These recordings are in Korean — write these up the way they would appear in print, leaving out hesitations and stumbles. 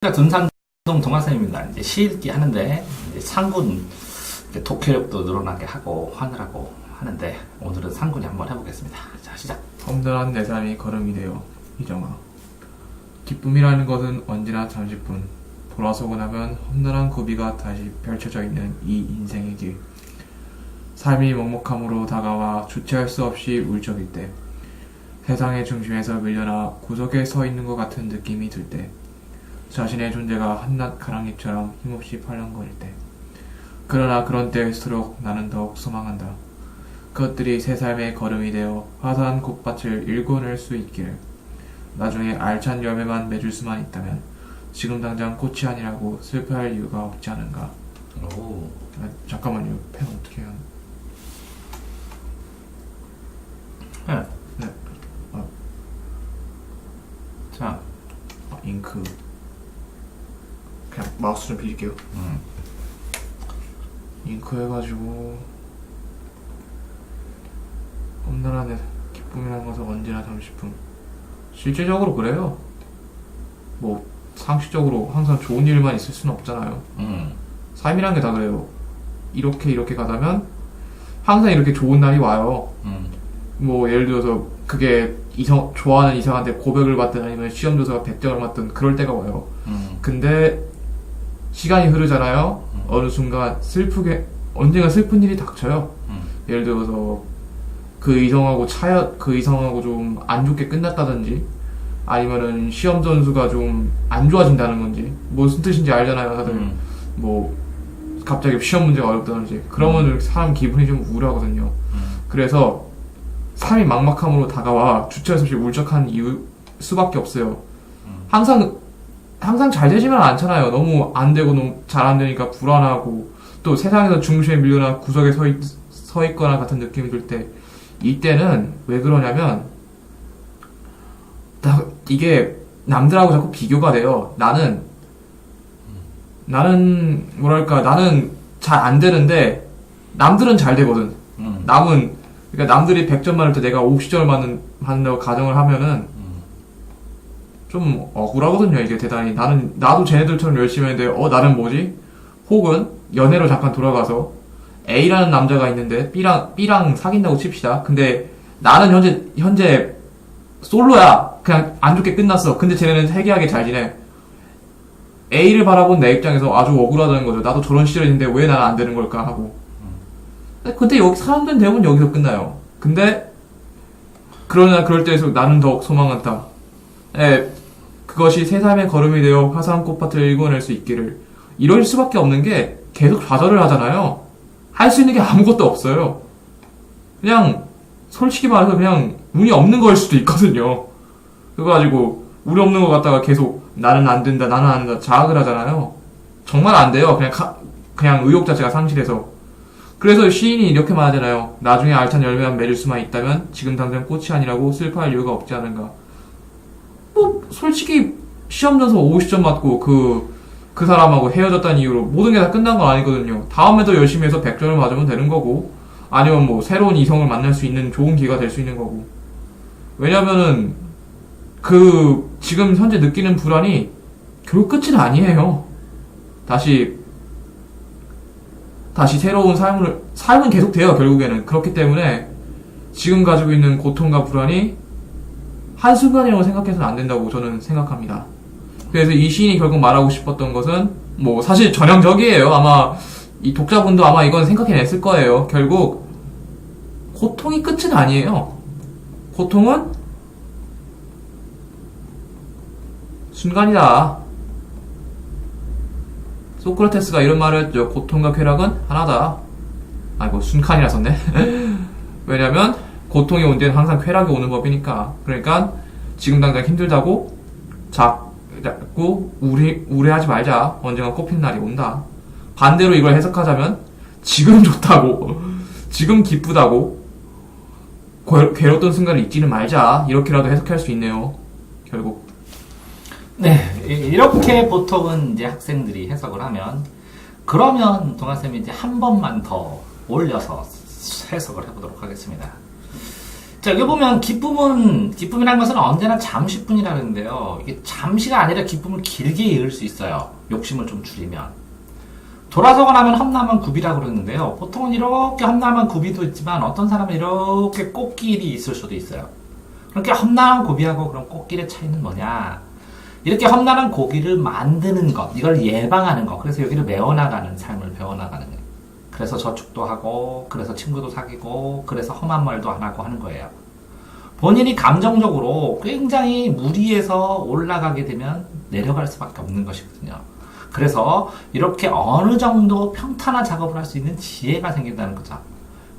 둔산동 동화쌤입니다. 이제 시읽기 하는데 이제 상군 이제 독해력도 늘어나게 하고 하느라고 하는데 오늘은 상군이 한번 해보겠습니다. 자, 시작. 험난한 내 삶이 걸음이 되어 희정아. 기쁨이라는 것은 언제나 잠시뿐. 돌아서고 나면 험난한 고비가 다시 펼쳐져 있는 이 인생의 길. 삶이 먹먹함으로 다가와 주체할 수 없이 울적일 때, 세상의 중심에서 밀려나 구석에 서 있는 것 같은 느낌이 들 때, 자신의 존재가 한낱 가랑잎처럼 힘없이 팔랑거릴 때, 그러나 그런 때일수록 나는 더욱 소망한다. 그것들이 새 삶의 걸음이 되어 화사한 꽃밭을 일궈낼 수 있기를. 나중에 알찬 열매만 맺을 수만 있다면 지금 당장 꽃이 아니라고 슬퍼할 이유가 없지 않은가. 오. 잠깐만요. 펜 어떻게 해야 네. 네. 자, 잉크. 그냥 마우스 좀 빌릴게요. 잉크 해가지고 험난한 기쁨이라는 것은 언제나 잠시뿐. 실제적으로 그래요. 뭐 상식적으로 항상 좋은 일만 있을 수는 없잖아요. 삶이란 게 다 그래요. 이렇게 가다면 항상 이렇게 좋은 날이 와요. 뭐 예를 들어서 그게 좋아하는 이성한테 고백을 받든 아니면 시험 조사가 100점을 맞든 그럴 때가 와요. 근데 시간이 흐르잖아요. 어느 순간 언젠가 슬픈 일이 닥쳐요. 예를 들어서 그 이성하고 좀 안 좋게 끝났다든지, 아니면은 시험 점수가 좀 안 좋아진다는 건지, 무슨 뜻인지 알잖아요, 다들. 뭐 갑자기 시험 문제가 어렵다든지, 그러면 사람 기분이 좀 우울하거든요. 그래서 삶이 막막함으로 다가와 주체할 수 없이 울적한 이유 수밖에 없어요. 항상 잘 되지만 않잖아요. 너무 안 되고 너무 잘 안 되니까 불안하고, 또 세상에서 중심에 밀려나 구석에 서 있거나 같은 느낌이 들 때, 이때는 왜 그러냐면 이게 남들하고 자꾸 비교가 돼요. 나는 잘 안 되는데 남들은 잘 되거든. 그러니까 남들이 100점 맞을 때 내가 50점을 맞는다고 가정을 하면은 좀 억울하거든요. 이게 대단히 나도 쟤네들처럼 열심히 했는데 나는 뭐지? 혹은 연애로 잠깐 돌아가서 A라는 남자가 있는데 B랑 사귄다고 칩시다. 근데 나는 현재 솔로야. 그냥 안 좋게 끝났어. 근데 쟤네는 해괴하게 잘 지내. A를 바라본 내 입장에서 아주 억울하다는 거죠. 나도 저런 시절인데 왜 나는 안 되는 걸까 하고. 근데 여기 사람들은 대부분 여기서 끝나요. 근데 그러나 그럴 때일수록 나는 더욱 소망한다. 그것이 새 삶의 걸음이 되어 화사한 꽃밭을 일궈낼 수 있기를. 이럴 수밖에 없는 게 계속 좌절을 하잖아요. 할 수 있는 게 아무것도 없어요. 그냥 솔직히 말해서 그냥 운이 없는 거일 수도 있거든요. 그거 가지고 운이 없는 거 갖다가 계속 나는 안 된다 자학을 하잖아요. 정말 안 돼요. 그냥 의욕 자체가 상실해서. 그래서 시인이 이렇게 말하잖아요. 나중에 알찬 열매만 맺을 수만 있다면 지금 당장 꽃이 아니라고 슬퍼할 이유가 없지 않은가. 뭐 솔직히 시험 점수 50점 맞고 그 사람하고 헤어졌다는 이유로 모든 게 다 끝난 건 아니거든요. 다음에도 열심히 해서 100점을 맞으면 되는 거고, 아니면 뭐 새로운 이성을 만날 수 있는 좋은 기회가 될 수 있는 거고. 왜냐면은 지금 현재 느끼는 불안이 결국 끝은 아니에요. 다시 새로운 삶은 계속 돼요, 결국에는. 그렇기 때문에 지금 가지고 있는 고통과 불안이 한순간이라고 생각해서는 안 된다고 저는 생각합니다. 그래서 이 시인이 결국 말하고 싶었던 것은 뭐 사실 전형적이에요. 아마 이 독자분도 아마 이건 생각해냈을 거예요. 결국 고통이 끝은 아니에요. 고통은 순간이다. 소크라테스가 이런 말을 했죠. 고통과 쾌락은 하나다. 아이고, 순칸이라 썼네. 왜냐면 고통이 온 뒤엔 항상 쾌락이 오는 법이니까. 그러니까 지금 당장 힘들다고 자꾸 우울해하지 말자. 언젠가 꽃핀 날이 온다. 반대로 이걸 해석하자면 지금 좋다고, 지금 기쁘다고, 괴로웠던 순간을 잊지는 말자. 이렇게라도 해석할 수 있네요. 결국. 네, 이렇게 보통은 이제 학생들이 해석을 하면, 그러면 동아쌤이 이제 한 번만 더 올려서 해석을 해보도록 하겠습니다. 자, 여기 보면 기쁨이라는 것은 언제나 잠시뿐이라는데요. 이게 잠시가 아니라 기쁨을 길게 이을 수 있어요. 욕심을 좀 줄이면. 돌아서고 나면 험난한 굽이라고 그러는데요. 보통은 이렇게 험난한 굽이도 있지만 어떤 사람은 이렇게 꽃길이 있을 수도 있어요. 그렇게 험난한 고비하고 그런 꽃길의 차이는 뭐냐? 이렇게 험난한 고비를 만드는 것, 이걸 예방하는 것, 그래서 여기를 메워나가는 삶을 배워나가는 거예요. 그래서 저축도 하고, 그래서 친구도 사귀고, 그래서 험한 말도 안 하고 하는 거예요. 본인이 감정적으로 굉장히 무리해서 올라가게 되면 내려갈 수밖에 없는 것이거든요. 그래서 이렇게 어느 정도 평탄화 작업을 할 수 있는 지혜가 생긴다는 거죠.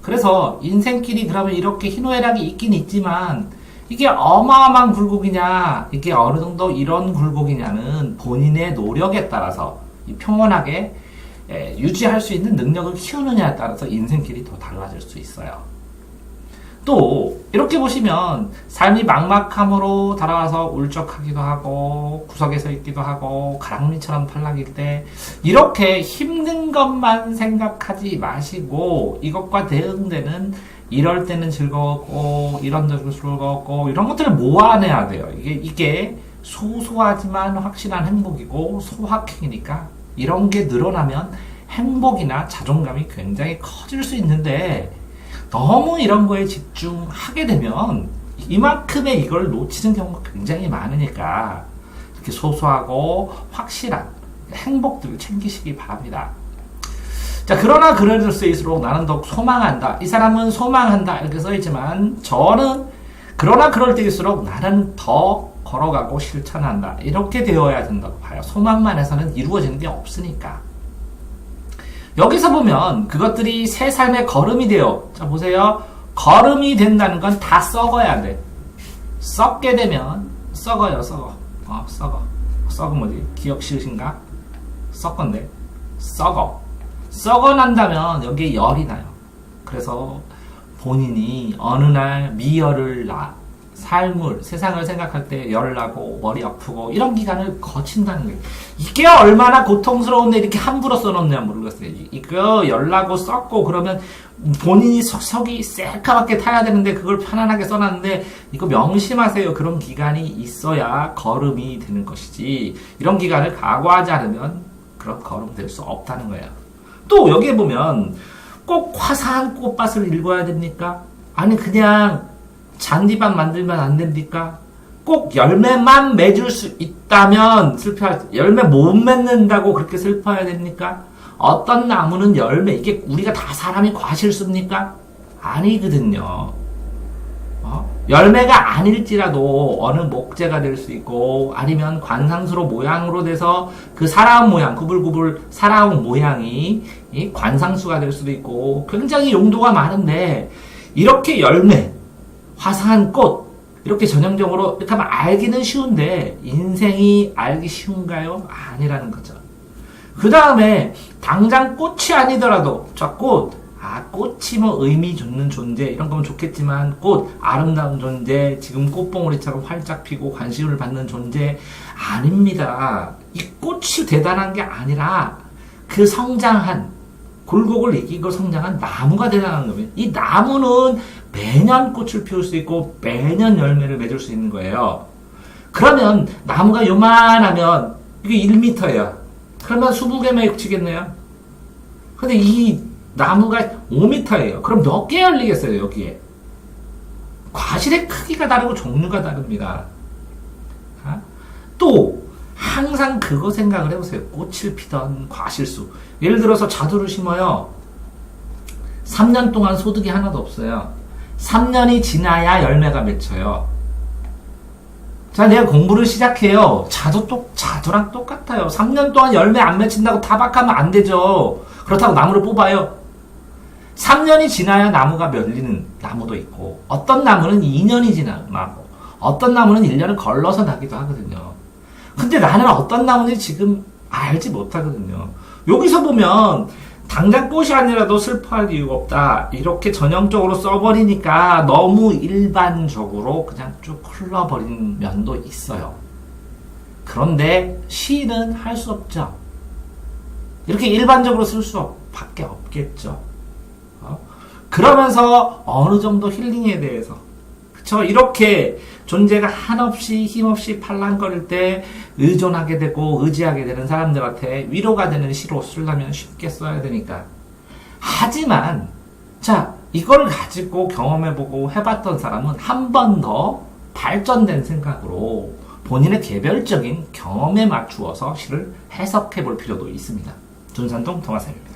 그래서 인생길이 그러면 이렇게 희노애락이 있긴 있지만 이게 어마어마한 굴곡이냐, 이게 어느 정도 이런 굴곡이냐는 본인의 노력에 따라서 평온하게 유지할 수 있는 능력을 키우느냐에 따라서 인생길이 더 달라질 수 있어요. 또 이렇게 보시면 삶이 막막함으로 달아와서 울적하기도 하고 구석에 서 있기도 하고 가랑비처럼 탈락일 때 이렇게 힘든 것만 생각하지 마시고 이것과 대응되는 이럴 때는 즐거웠고 이런 적은 즐거웠고 이런 것들을 모아내야 돼요. 이게 소소하지만 확실한 행복이고 소확행이니까 이런 게 늘어나면 행복이나 자존감이 굉장히 커질 수 있는데 너무 이런 거에 집중하게 되면 이만큼의 이걸 놓치는 경우가 굉장히 많으니까 이렇게 소소하고 확실한 행복들을 챙기시기 바랍니다. 자, 그러나 그럴수록 나는 더욱 소망한다. 이 사람은 소망한다. 이렇게 써있지만 저는 그러나 그럴 때일수록 나는 더 걸어가고 실천한다. 이렇게 되어야 된다고 봐요. 소망만 해서는 이루어지는 게 없으니까. 여기서 보면 그것들이 새 삶의 걸음이 돼요. 자, 보세요. 걸음이 된다는 건 다 썩어야 돼. 썩게 되면 썩어요. 썩어. 썩어. 썩은 뭐지? 기억 쉬우신가? 썩건데. 썩어. 썩어난다면 여기에 열이 나요. 그래서 본인이 어느 날 미열을 삶을, 세상을 생각할 때 열나고 머리 아프고 이런 기간을 거친다는 거예요. 이게 얼마나 고통스러운데 이렇게 함부로 써놓냐 모르겠어요. 이거 열나고 썩고 그러면 본인이 속이 셀카밖에 타야 되는데 그걸 편안하게 써놨는데 이거 명심하세요. 그런 기간이 있어야 걸음이 되는 것이지 이런 기간을 각오하지 않으면 그런 걸음 될 수 없다는 거예요. 또 여기에 보면 꼭 화사한 꽃밭을 읽어야 됩니까? 아니 그냥 잔디밭 만들면 안 됩니까? 꼭 열매만 맺을 수 있다면 열매 못 맺는다고 그렇게 슬퍼해야 됩니까? 어떤 나무는 열매, 이게 우리가 다 사람이 과실수입니까? 아니거든요. 열매가 아닐지라도 어느 목재가 될 수 있고 아니면 관상수로 모양으로 돼서 그 살아온 모양, 구불구불 살아온 모양이 관상수가 될 수도 있고 굉장히 용도가 많은데 이렇게 열매, 화사한 꽃 이렇게 전형적으로 이렇게 하면 알기는 쉬운데 인생이 알기 쉬운가요? 아니라는 거죠. 그 다음에 당장 꽃이 아니더라도 자, 꽃이 뭐 의미 주는 존재 이런 거면 좋겠지만 꽃 아름다운 존재 지금 꽃봉오리처럼 활짝 피고 관심을 받는 존재 아닙니다. 이 꽃이 대단한 게 아니라 그 성장한 굴곡을 이기고 성장한 나무가 대단한 겁니다. 이 나무는 매년 꽃을 피울 수 있고 매년 열매를 맺을 수 있는 거예요. 그러면 나무가 요만하면 이게 1m예요. 그러면 20개 맺히겠네요. 근데 이 나무가 5m예요. 그럼 몇 개 열리겠어요, 여기에? 과실의 크기가 다르고 종류가 다릅니다. 또 항상 그거 생각을 해보세요. 꽃을 피던 과실수. 예를 들어서 자두를 심어요. 3년 동안 소득이 하나도 없어요. 3년이 지나야 열매가 맺혀요. 자, 내가 공부를 시작해요. 자두랑 똑같아요. 3년 동안 열매 안 맺힌다고 타박하면 안 되죠. 그렇다고 나무를 뽑아요. 3년이 지나야 나무가 열리는 나무도 있고, 어떤 나무는 2년이 지나고, 어떤 나무는 1년을 걸러서 나기도 하거든요. 근데 나는 어떤 나무인지 지금 알지 못하거든요. 여기서 보면, 당장 꽃이 아니라도 슬퍼할 이유가 없다. 이렇게 전형적으로 써버리니까 너무 일반적으로 그냥 쭉 흘러버리는 면도 있어요. 그런데 시는 할 수 없죠. 이렇게 일반적으로 쓸 수밖에 없겠죠. 그러면서 어느 정도 힐링에 대해서 그쵸? 이렇게 존재가 한없이 힘없이 팔랑거릴 때 의존하게 되고 의지하게 되는 사람들한테 위로가 되는 시로 쓰려면 쉽게 써야 되니까. 하지만 자, 이걸 가지고 경험해보고 해봤던 사람은 한 번 더 발전된 생각으로 본인의 개별적인 경험에 맞추어서 시를 해석해 볼 필요도 있습니다. 준산동 동화쌤입니다.